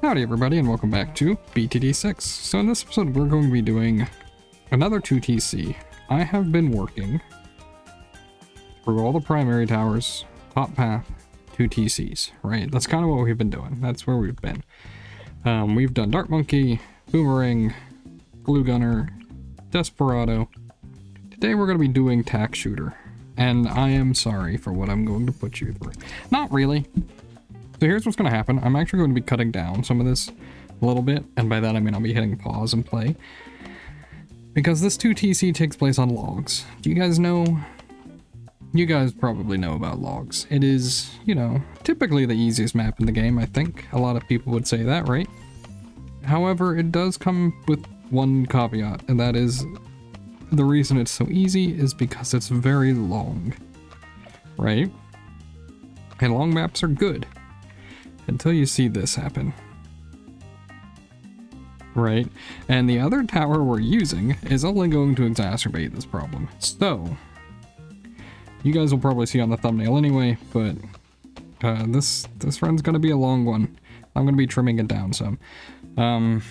Howdy everybody and welcome back to BTD6. So in this episode we're going to be doing another 2TC. I have been working through all the primary towers, top path, 2TCs, right? That's kind of what we've been doing. That's where we've been. We've done Dart Monkey, Boomerang, Glue Gunner, Desperado. Today we're going to be doing Tack Shooter. And I am sorry for what I'm going to put you through. Not really. So here's what's going to happen. I'm actually going to be cutting down some of this a little bit, and by that I mean I'll be hitting pause and play. Because this 2TC takes place on logs. Do you guys know? You guys probably know about logs. It is, you know, typically the easiest map in the game, I think. A lot of people would say that, right? However, it does come with one caveat, and that is the reason it's so easy is because it's very long, right? And long maps are good. Until you see this happen. Right? And the other tower we're using is only going to exacerbate this problem. So, you guys will probably see on the thumbnail anyway, but this run's going to be a long one. I'm going to be trimming it down some.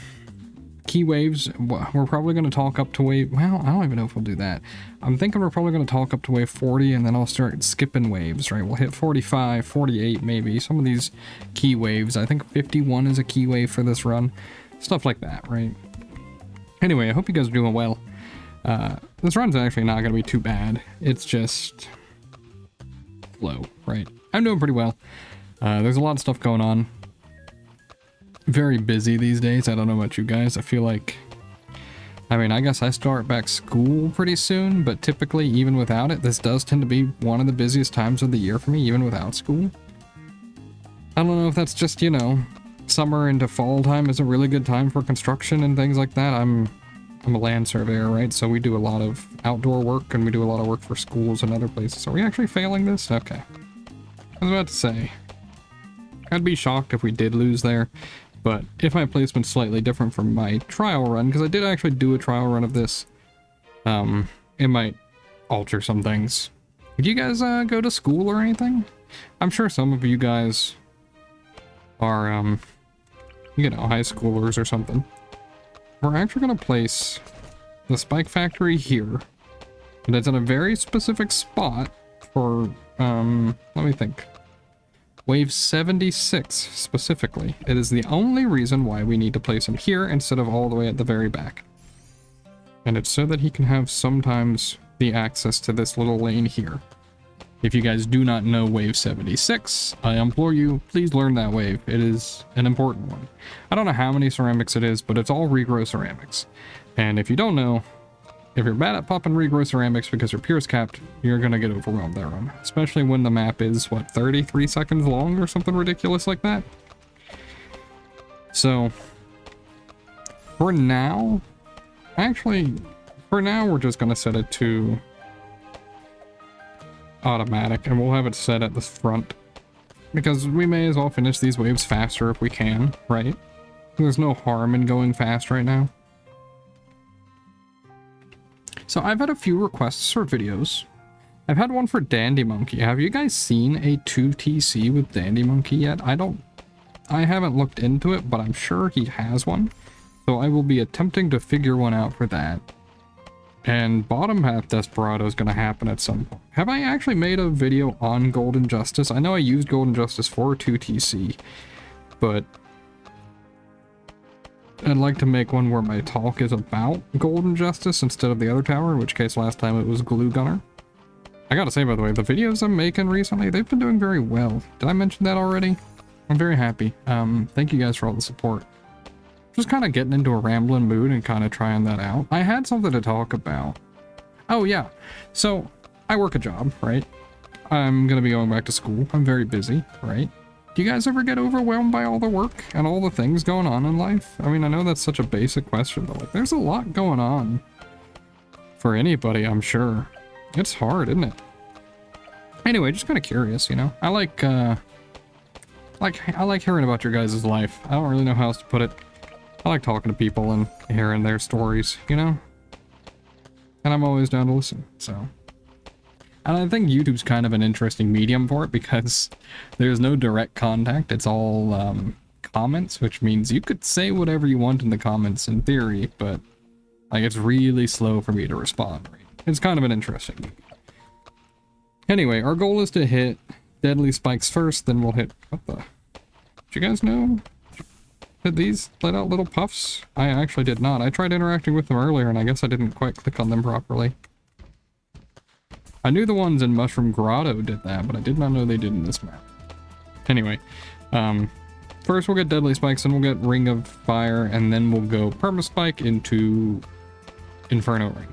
Key waves, we're probably going to talk up to wave, well, I don't even know if we'll do that. I'm thinking we're probably going to talk up to wave 40 and then I'll start skipping waves, right? We'll hit 45, 48 maybe, some of these key waves. I think 51 is a key wave for this run. Stuff like that, right? Anyway, I hope you guys are doing well. This run's actually not going to be too bad. It's just slow, right? I'm doing pretty well. There's a lot of stuff going on. Very busy these days. I don't know about you guys. I feel like, I mean, I guess I start back school pretty soon, but typically even without it, this does tend to be one of the busiest times of the year for me, even without school. I don't know if that's just, you know, summer into fall time is a really good time for construction and things like that. I'm a land surveyor, right? So we do a lot of outdoor work and we do a lot of work for schools and other places. Are we actually failing this? Okay. I was about to say, I'd be shocked if we did lose there. But if my placement's slightly different from my trial run, because I did actually do a trial run of this, it might alter some things. Do you guys go to school or anything? I'm sure some of you guys are, you know, high schoolers or something. We're actually going to place the spike factory here. And it's in a very specific spot for, let me think. Wave 76 specifically. It is the only reason why we need to place him here instead of all the way at the very back. And it's so that he can have sometimes the access to this little lane here. If you guys do not know wave 76, I implore you, please learn that wave. It is an important one. I don't know how many ceramics it is, but it's all regrow ceramics. And if you don't know, if you're bad at popping regrow ceramics because your pierce capped, you're gonna get overwhelmed that run. Especially when the map is, what, 33 seconds long or something ridiculous like that? So, for now, we're just gonna set it to automatic, and we'll have it set at the front. Because we may as well finish these waves faster if we can, right? There's no harm in going fast right now. So I've had a few requests for videos. I've had one for Dandy Monkey. Have you guys seen a 2TC with Dandy Monkey yet? I haven't looked into it, but I'm sure he has one. So I will be attempting to figure one out for that. And bottom half Desperado is going to happen at some point. Have I actually made a video on Golden Justice? I know I used Golden Justice for 2TC, but I'd like to make one where my talk is about Golden Justice instead of the other tower, in which case last time it was Glue Gunner. I gotta say, by the way, the videos I'm making recently, they've been doing very well. Did I mention that already? I'm very happy. Thank you guys for all the support. Just kind of getting into a rambling mood and kind of trying that out. I had something to talk about. Oh yeah, so I work a job, right? I'm gonna be going back to school. I'm very busy, right? Do you guys ever get overwhelmed by all the work and all the things going on in life? I mean, I know that's such a basic question, but like, there's a lot going on for anybody, I'm sure. It's hard, isn't it? Anyway, just kind of curious, you know? I like hearing about your guys' life. I don't really know how else to put it. I like talking to people and hearing their stories, you know? And I'm always down to listen, so. And I think YouTube's kind of an interesting medium for it because there's no direct contact. It's all comments, which means you could say whatever you want in the comments in theory, but like it's really slow for me to respond. Right? It's kind of an interesting movie. Anyway, our goal is to hit deadly spikes first, then we'll hit... What the... Did you guys know? Did these let out little puffs? I actually did not. I tried interacting with them earlier, and I guess I didn't quite click on them properly. I knew the ones in Mushroom Grotto did that, but I did not know they did in this map. Anyway, first we'll get deadly spikes, then we'll get Ring of Fire, and then we'll go Perma-spike into Inferno Ring.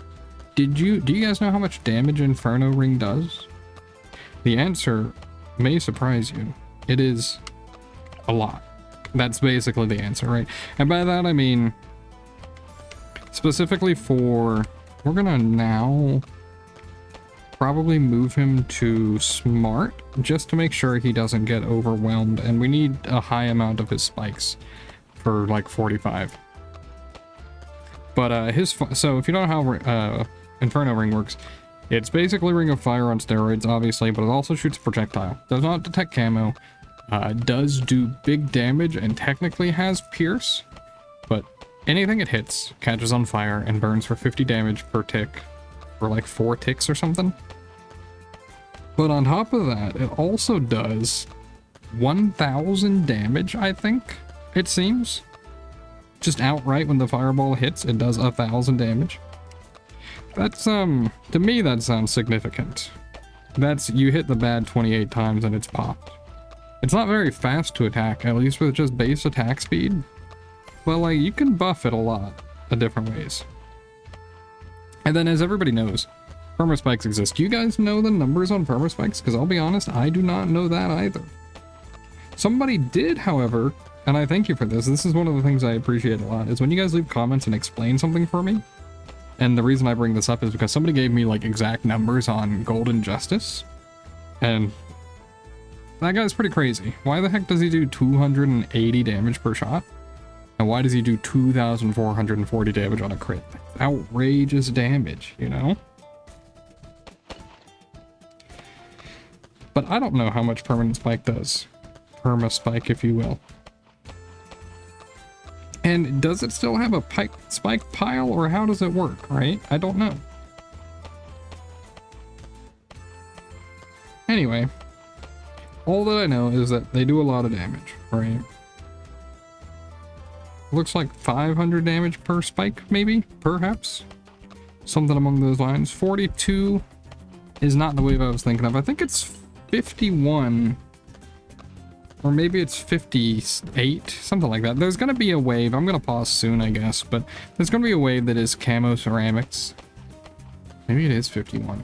Do you guys know how much damage Inferno Ring does? The answer may surprise you. It is a lot. That's basically the answer, right? And by that I mean, specifically for... We're gonna now probably move him to Smart, just to make sure he doesn't get overwhelmed, and we need a high amount of his spikes for like 45. But so if you don't know how Inferno Ring works, it's basically Ring of Fire on steroids, obviously, but it also shoots projectile. Does not detect camo, does do big damage, and technically has Pierce, but anything it hits catches on fire and burns for 50 damage per tick, for like 4 ticks or something. But on top of that, it also does 1,000 damage, I think, it seems. Just outright when the fireball hits, it does 1,000 damage. That's, to me, that sounds significant. That's, you hit the bad 28 times and it's popped. It's not very fast to attack, at least with just base attack speed. But, like, you can buff it a lot of different ways. And then, as everybody knows, Perma-spikes exist. Do you guys know the numbers on Perma-spikes? Because I'll be honest, I do not know that either. Somebody did, however, and I thank you for this. This is one of the things I appreciate a lot, is when you guys leave comments and explain something for me. And the reason I bring this up is because somebody gave me, like, exact numbers on Golden Justice. And that guy's pretty crazy. Why the heck does he do 280 damage per shot? And why does he do 2,440 damage on a crit? Outrageous damage, you know? But I don't know how much permanent spike does. Perma-spike, if you will. And does it still have a spike pile, or how does it work, right? I don't know. Anyway, all that I know is that they do a lot of damage, right? Looks like 500 damage per spike, maybe? Perhaps? Something along those lines. 42 is not the wave I was thinking of. I think it's 51, or maybe it's 58, something like that. There's gonna be a wave. I'm gonna pause soon, I guess, but there's gonna be a wave that is camo ceramics. Maybe it is 51,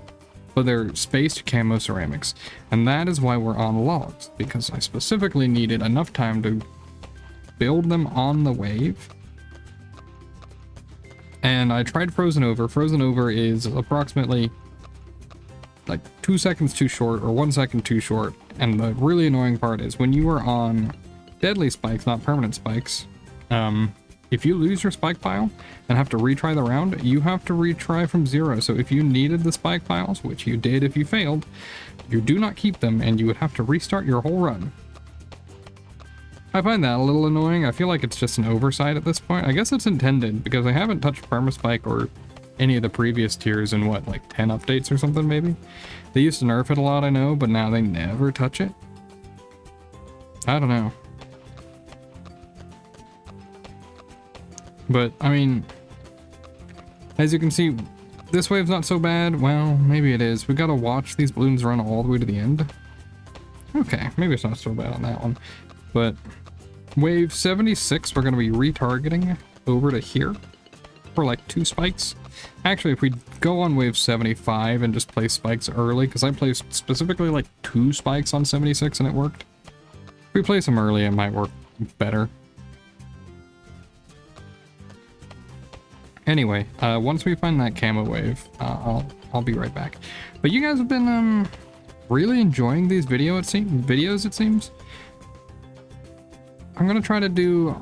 but they're spaced camo ceramics, and that is why we're on logs, because I specifically needed enough time to build them on the wave. And I tried Frozen Over. Frozen Over is approximately like 2 seconds too short, or 1 second too short. And the really annoying part is when you are on deadly spikes, not permanent spikes, if you lose your spike pile and have to retry the round, you have to retry from 0. So if you needed the spike piles, which you did if you failed, you do not keep them, and you would have to restart your whole run. I find that a little annoying. I feel like it's just an oversight at this point. I guess it's intended, because I haven't touched Perma-spike or any of the previous tiers in, what, like 10 updates or something, maybe? They used to nerf it a lot, I know, but now they never touch it. I don't know. But, I mean, as you can see, this wave's not so bad. Well, maybe it is. We gotta watch these balloons run all the way to the end. Okay, maybe it's not so bad on that one. But wave 76, we're going to be retargeting over to here for like 2 spikes. Actually, if we go on wave 75 and just place spikes early, because I placed specifically like 2 spikes on 76 and it worked. If we place them early, it might work better. Anyway, once we find that camo wave, I'll be right back. But you guys have been really enjoying these videos, it seems. I'm gonna try to do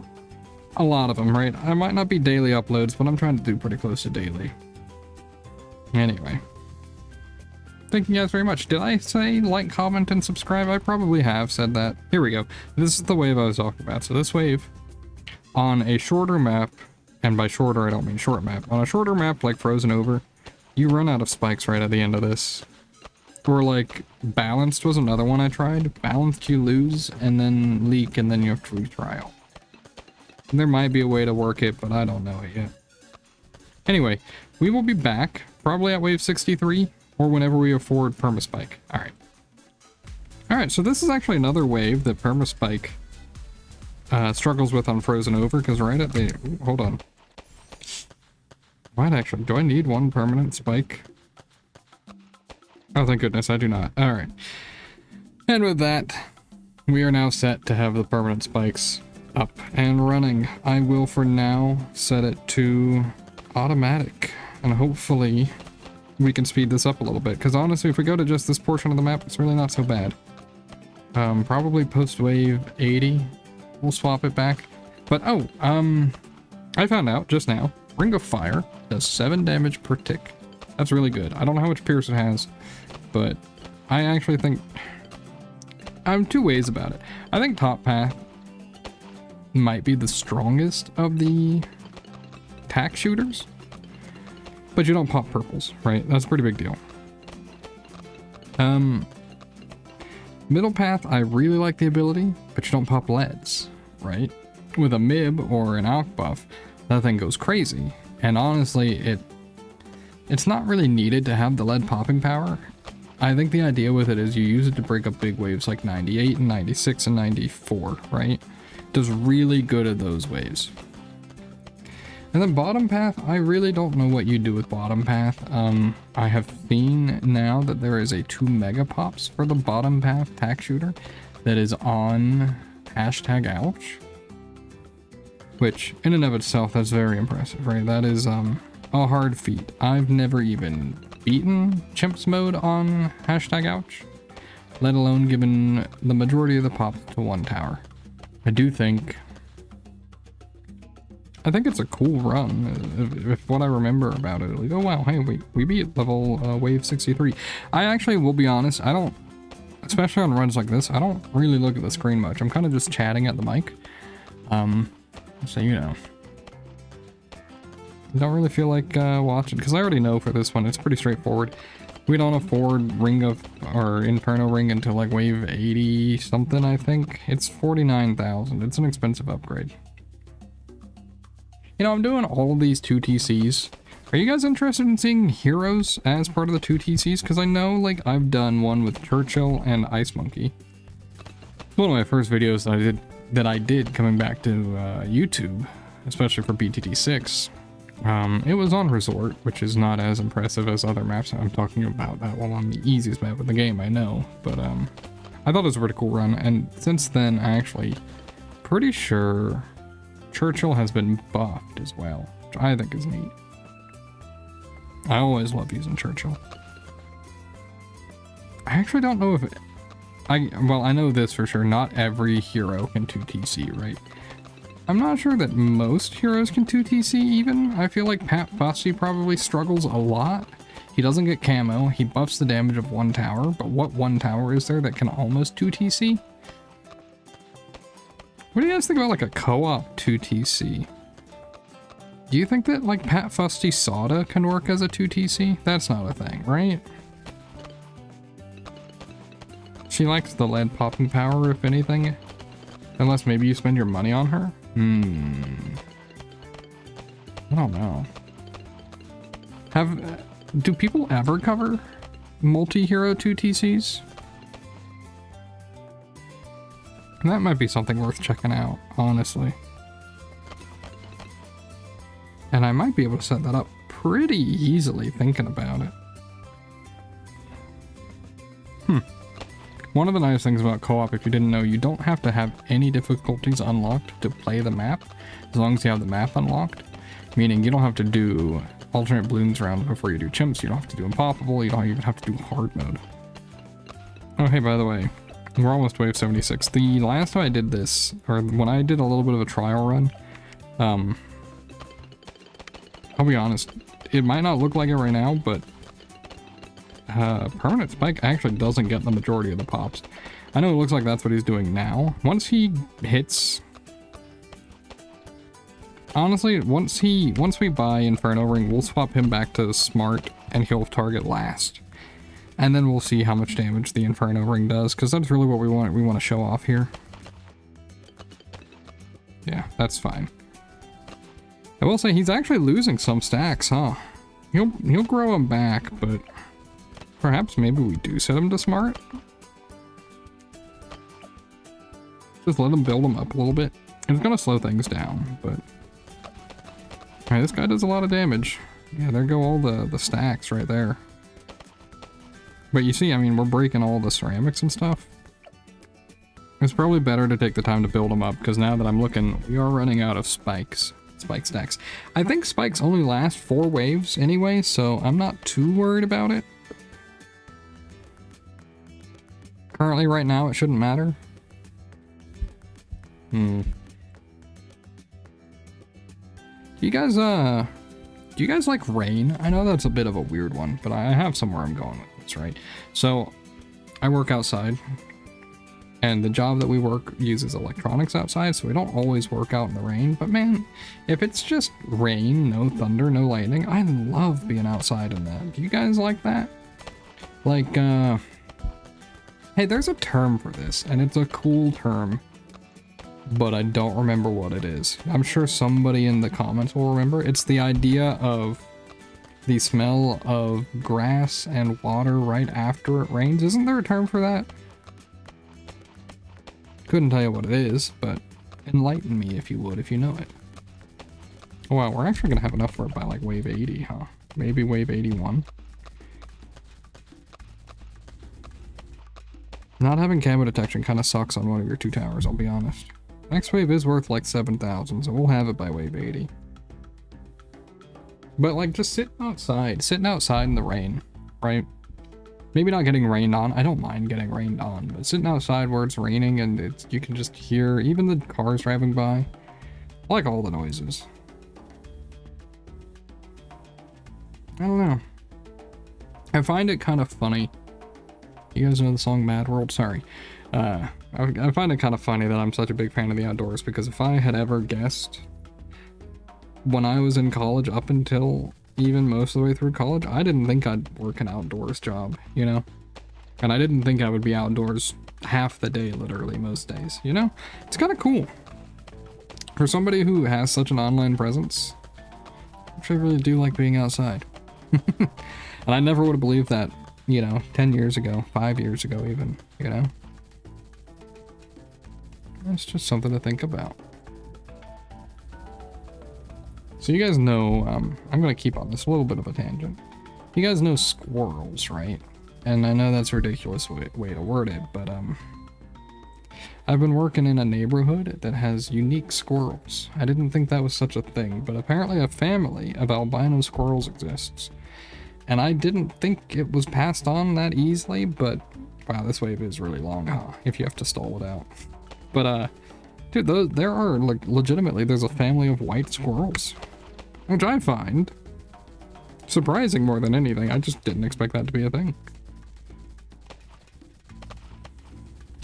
a lot of them, right? I might not be daily uploads, but I'm trying to do pretty close to daily. Anyway. Thank you guys very much. Did I say like, comment, and subscribe? I probably have said that. Here we go. This is the wave I was talking about. So this wave on a shorter map, and by shorter I don't mean short map, on a shorter map like Frozen Over, you run out of spikes right at the end of this. Or like Balanced was another one I tried. Balanced you lose, and then Leak, and then you have to retry. There might be a way to work it, but I don't know it yet. Anyway, we will be back, probably at wave 63, or whenever we afford Perma-spike. Alright. Alright, so this is actually another wave that Perma-spike struggles with on Frozen Over, because right at the... Ooh, hold on. What actually? Do I need one permanent spike? Oh, thank goodness, I do not. Alright. And with that, we are now set to have the permanent spikes up and running. I will, for now, set it to automatic. And hopefully, we can speed this up a little bit. Because honestly, if we go to just this portion of the map, it's really not so bad. Probably post-wave 80. We'll swap it back. But, oh, I found out just now. Ring of Fire does 7 damage per tick. That's really good. I don't know how much Pierce it has, but I actually think... I'm two ways about it. I think Top Path might be the strongest of the tack shooters, but you don't pop purples, right? That's a pretty big deal. Middle Path, I really like the ability, but you don't pop leads, right? With a MIB or an Alk buff, that thing goes crazy. And honestly, it's not really needed to have the lead popping power. I think the idea with it is you use it to break up big waves like 98 and 96 and 94, right? Does really good at those waves. And then Bottom Path, I really don't know what you do with Bottom Path. I have seen now that there is a 2 mega pops for the Bottom Path tack shooter that is on #ouch. Which, in and of itself, that's very impressive, right? That is a hard feat. I've never even beaten Chimps mode on #ouch, let alone given the majority of the pops to 1 tower. I think it's a cool run, if what I remember about it. Like, oh wow, hey, we beat level wave 63. I actually will be honest, I don't, especially on runs like this, I don't really look at the screen much. I'm kind of just chatting at the mic. So, you know. Don't really feel like watching, because I already know for this one, it's pretty straightforward. We don't afford Inferno ring until like wave 80 something, I think. It's 49,000. It's an expensive upgrade. You know, I'm doing all these 2TCs. Are you guys interested in seeing heroes as part of the 2TCs? Because I know, like, I've done one with Churchill and Ice Monkey. It's one of my first videos that I did coming back to YouTube, especially for BTT6. It was on Resort, which is not as impressive as other maps. I'm talking about that one on the easiest map of the game, I know. But I thought it was a pretty cool run, and since then, I actually pretty sure Churchill has been buffed as well, which I think is neat. I always love using Churchill. I actually don't know if well, I know this for sure, not every hero can 2TC, right? I'm not sure that most heroes can 2TC even. I feel like Pat Fussy probably struggles a lot. He doesn't get camo, he buffs the damage of 1 tower, but what 1 tower is there that can almost 2TC? What do you guys think about like a co-op 2TC? Do you think that like Pat Fusty Soda can work as a 2TC? That's not a thing, right? She likes the lead popping power, if anything. Unless maybe you spend your money on her? I don't know. Do people ever cover multi-hero 2TCs? That might be something worth checking out, honestly. And I might be able to set that up pretty easily thinking about it. One of the nice things about co-op, if you didn't know, you don't have to have any difficulties unlocked to play the map, as long as you have the map unlocked. Meaning you don't have to do alternate balloons rounds before you do chimps, you don't have to do impossible, you don't even have to do hard mode. Oh hey, by the way, we're almost wave 76. The last time I did this, or when I did a little bit of a trial run, I'll be honest, it might not look like it right now, but Permanent Spike actually doesn't get the majority of the pops. I know it looks like that's what he's doing now. Once he hits... Honestly, once we buy Inferno Ring, we'll swap him back to Smart, and he'll target last. And then we'll see how much damage the Inferno Ring does, because that's really what we want to show off here. Yeah, that's fine. I will say he's actually losing some stacks, huh? He'll grow him back, but perhaps maybe we do set him to Smart. Just let him build him up a little bit. It's gonna slow things down, but... Alright, this guy does a lot of damage. Yeah, there go all the stacks right there. But you see, I mean, we're breaking all the ceramics and stuff. It's probably better to take the time to build them up, because now that I'm looking, we are running out of spike stacks. I think spikes only last 4 waves anyway, so I'm not too worried about it. Currently, right now, it shouldn't matter. Do you guys like rain? I know that's a bit of a weird one, but I have somewhere I'm going with this, right? So, I work outside, and the job that we work uses electronics outside, so we don't always work out in the rain, but man, if it's just rain, no thunder, no lightning, I love being outside in that. Do you guys like that? Like, hey, there's a term for this, and it's a cool term, but I don't remember what it is. I'm sure somebody in the comments will remember. It's the idea of the smell of grass and water right after it rains. Isn't there a term for that? Couldn't tell you what it is, but enlighten me if you would, if you know it. Oh wow, we're actually gonna have enough for it by like wave 80, huh? Maybe wave 81. Not having camo detection kind of sucks on one of your 2 towers, I'll be honest. Next wave is worth like 7,000, so we'll have it by wave 80. But like, just sitting outside in the rain, right? Maybe not getting rained on. I don't mind getting rained on, but sitting outside where it's raining and you can just hear even the cars driving by. I like all the noises. I don't know. I find it kind of funny. You guys know the song Mad World? Sorry. I find it kind of funny that I'm such a big fan of the outdoors, because if I had ever guessed when I was in college up until even most of the way through college, I didn't think I'd work an outdoors job, you know? And I didn't think I would be outdoors half the day, literally, most days, you know? It's kind of cool. For somebody who has such an online presence, I really do like being outside. And I never would have believed that, you know, 10 years ago, 5 years ago even, you know? It's just something to think about. So you guys know, I'm gonna keep on this a little bit of a tangent. You guys know squirrels, right? And I know that's a ridiculous way to word it, but I've been working in a neighborhood that has unique squirrels. I didn't think that was such a thing, but apparently a family of albino squirrels exists. And I didn't think it was passed on that easily, but wow, this wave is really long, huh? If you have to stall it out. But dude, there are like legitimately, there's a family of white squirrels, which I find surprising more than anything. I just didn't expect that to be a thing.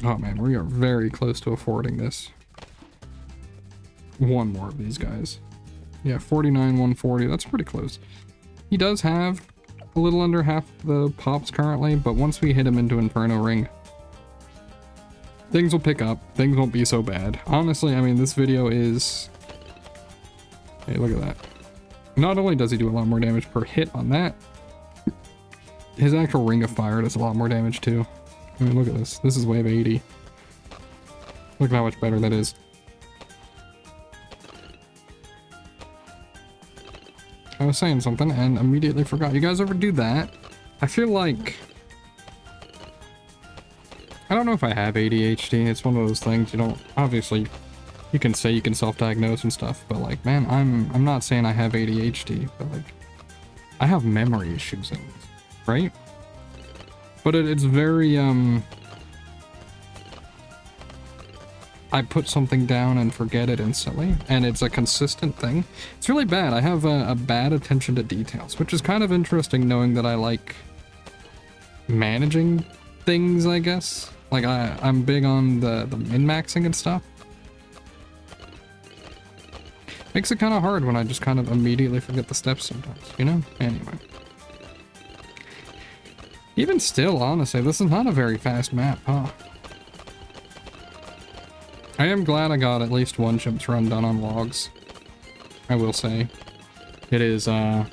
Oh man, we are very close to affording this. One more of these guys. Yeah, 49, 140, that's pretty close. He does have a little under half the pops currently, but once we hit him into Inferno Ring, things will pick up. Things won't be so bad. Honestly, I mean, this video is... Hey, look at that. Not only does he do a lot more damage per hit on that, his actual Ring of Fire does a lot more damage too. I mean, look at this. This is wave 80. Look at how much better that is. I was saying something and immediately forgot. You guys ever do that? I feel like... I don't know if I have ADHD. It's one of those things you don't... Obviously, you can say you can self-diagnose and stuff, but like, man, I'm not saying I have ADHD, but like, I have memory issues, right? But it's very, I put something down and forget it instantly, and it's a consistent thing. It's really bad. I have a bad attention to details, which is kind of interesting knowing that I like managing things, I guess. Like I'm big on the min-maxing and stuff. Makes it kind of hard when I just kind of immediately forget the steps sometimes, you know? Anyway. Even still, honestly, this is not a very fast map, huh? I am glad I got at least one ship's run done on logs. I will say. It is, not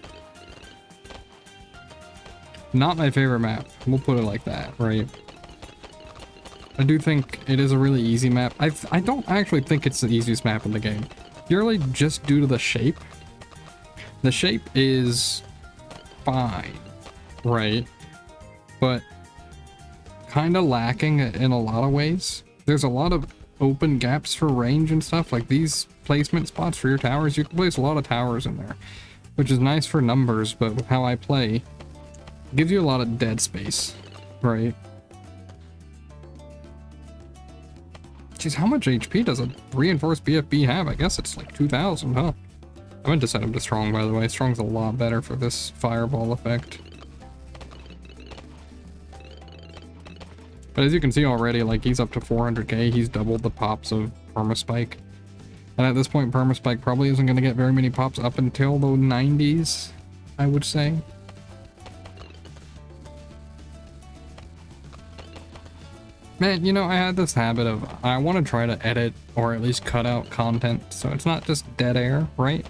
my favorite map. We'll put it like that, right? I do think it is a really easy map. I don't actually think it's the easiest map in the game. Purely just due to the shape. The shape is fine, right? But kind of lacking in a lot of ways. There's a lot of open gaps for range and stuff. Like these placement spots for your towers, you can place a lot of towers in there, which is nice for numbers, but with how I play, it gives you a lot of dead space, right? Jeez, how much HP does a reinforced BFB have? I guess it's like 2,000, huh? I meant to set him to strong, by the way. Strong's a lot better for this fireball effect. But as you can see already, like, he's up to 400k. He's doubled the pops of Perma-spike. And at this point, Perma-spike probably isn't going to get very many pops up until the 90s, I would say. Man, you know, I had this habit of, I want to try to edit or at least cut out content so it's not just dead air, right?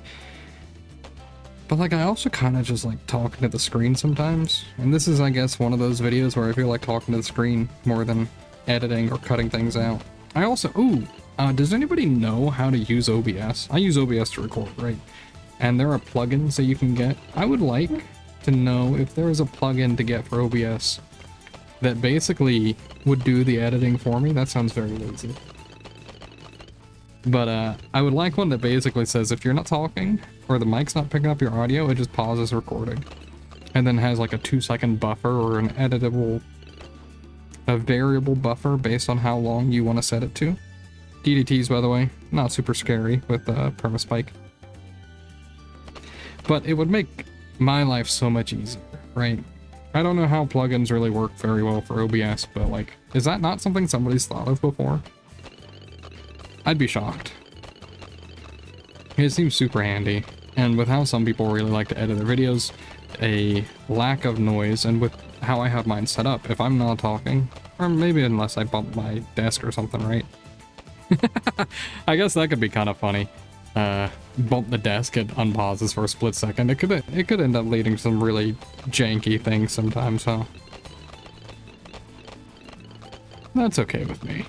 But like, I also kind of just like talking to the screen sometimes. And this is, I guess, one of those videos where I feel like talking to the screen more than editing or cutting things out. I also, does anybody know how to use OBS? I use OBS to record, right? And there are plugins that you can get. I would like to know if there is a plugin to get for OBS that basically would do the editing for me. That sounds very lazy. But I would like one that basically says if you're not talking or the mic's not picking up your audio, it just pauses recording. And then has like a 2-second buffer or an editable, a variable buffer based on how long you want to set it to. DDTs, by the way, not super scary with Perma-spike. But it would make my life so much easier, right? I don't know how plugins really work very well for OBS, but like, is that not something somebody's thought of before? I'd be shocked. It seems super handy, and with how some people really like to edit their videos, a lack of noise, and with how I have mine set up, if I'm not talking, or maybe unless I bump my desk or something, right? I guess that could be kind of funny. Bump the desk, it unpauses for a split second. It could end up leading to some really janky things sometimes, huh? That's okay with me.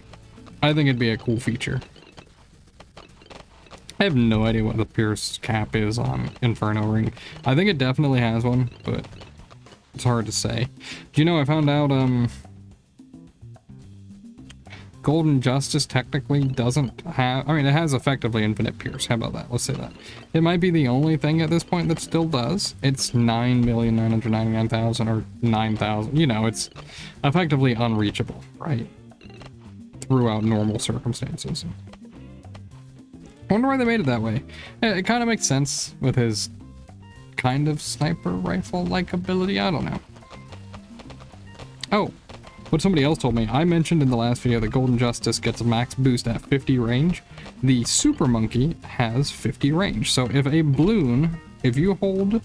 I think it'd be a cool feature. I have no idea what the Pierce cap is on Inferno Ring. I think it definitely has one, but it's hard to say. Do you know, I found out, Golden Justice technically doesn't have, I mean, it has effectively infinite Pierce. How about that? Let's say that. It might be the only thing at this point that still does. It's 9,999,000 or 9,000. You know, it's effectively unreachable, right? Throughout normal circumstances. I wonder why they made it that way. It kind of makes sense with his kind of sniper rifle-like ability. I don't know. Oh. What somebody else told me, I mentioned in the last video that Golden Justice gets a max boost at 50 range. The Super Monkey has 50 range. So if a balloon, if you hold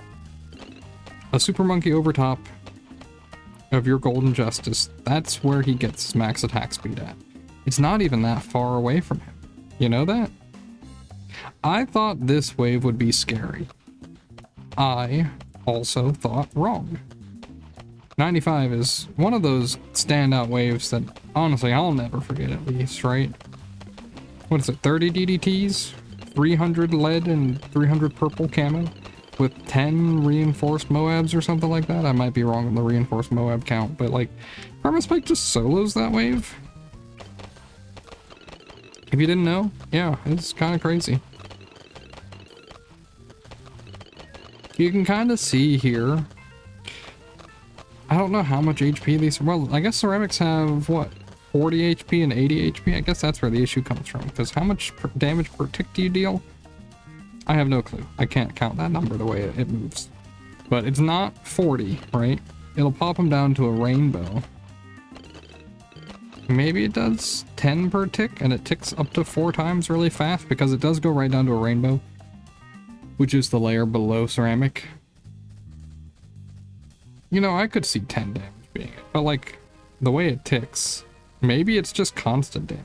a Super Monkey over top of your Golden Justice, that's where he gets his max attack speed at. It's not even that far away from him. You know that? I thought this wave would be scary. I also thought wrong. 95 is one of those standout waves that, honestly, I'll never forget at least, right? What is it, 30 DDTs? 300 lead and 300 purple camo? With 10 reinforced Moabs or something like that? I might be wrong on the reinforced Moab count, but like, Perma-spike just solos that wave? If you didn't know, yeah, it's kind of crazy. You can kind of see here, I don't know how much HP these, well, I guess ceramics have, what, 40 HP and 80 HP? I guess that's where the issue comes from, because how much damage per tick do you deal? I have no clue. I can't count that number the way it moves. But it's not 40, right? it'll pop them down to a rainbow. Maybe it does 10 per tick, and it ticks up to 4 times really fast, because it does go right down to a rainbow, which is the layer below ceramic. You know, I could see 10 damage being it, but like, the way it ticks, maybe it's just constant damage.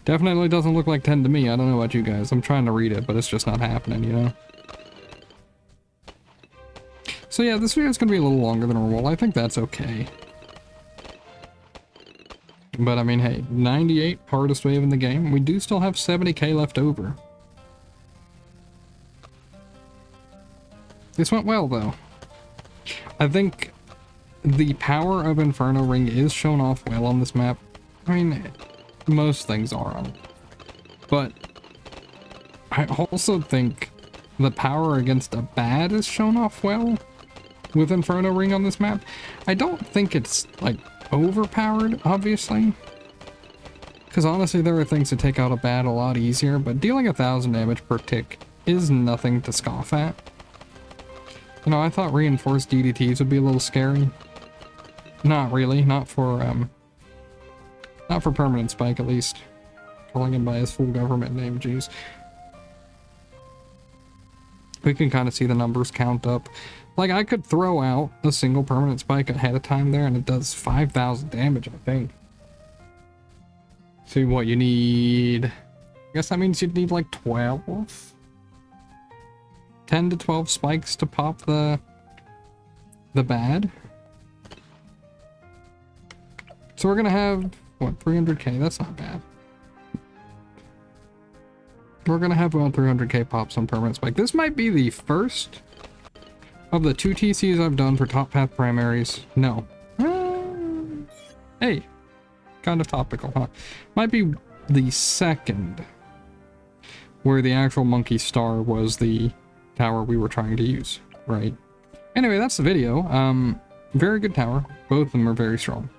Definitely doesn't look like 10 to me. I don't know about you guys. I'm trying to read it, but it's just not happening, you know? So yeah, this video is going to be a little longer than normal. I think that's okay. But I mean, hey, 98, hardest wave in the game. We do still have 70k left over. This went well, though. I think the power of Inferno Ring is shown off well on this map. I mean, most things are on it. But I also think the power against a bad is shown off well with Inferno Ring on this map. I don't think it's, like, overpowered, obviously. Because honestly, there are things that take out a bad a lot easier, but dealing 1,000 damage per tick is nothing to scoff at. You know, I thought reinforced DDTs would be a little scary. Not really, not for Perma-spike at least. Calling him by his full government name, jeez. We can kind of see the numbers count up. Like, I could throw out a single Perma-spike ahead of time there, and it does 5,000 damage, I think. See what you need. I guess that means you'd need like 12? 10 to 12 spikes to pop the bad. So we're gonna have, what, 300k? That's not bad. We're gonna have about 300k pops on Perma-spike. This might be the first of the 2 TCs I've done for top path primaries. No. Hey, kind of topical, huh? Might be the second where the actual monkey star was the tower we were trying to use, right? Anyway, that's the video. Very good tower. Both of them are very strong.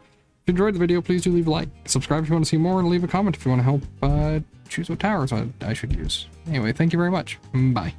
If you enjoyed the video, please do leave a like. Subscribe if you want to see more, and leave a comment if you want to help choose what towers I should use. Anyway, thank you very much. Bye.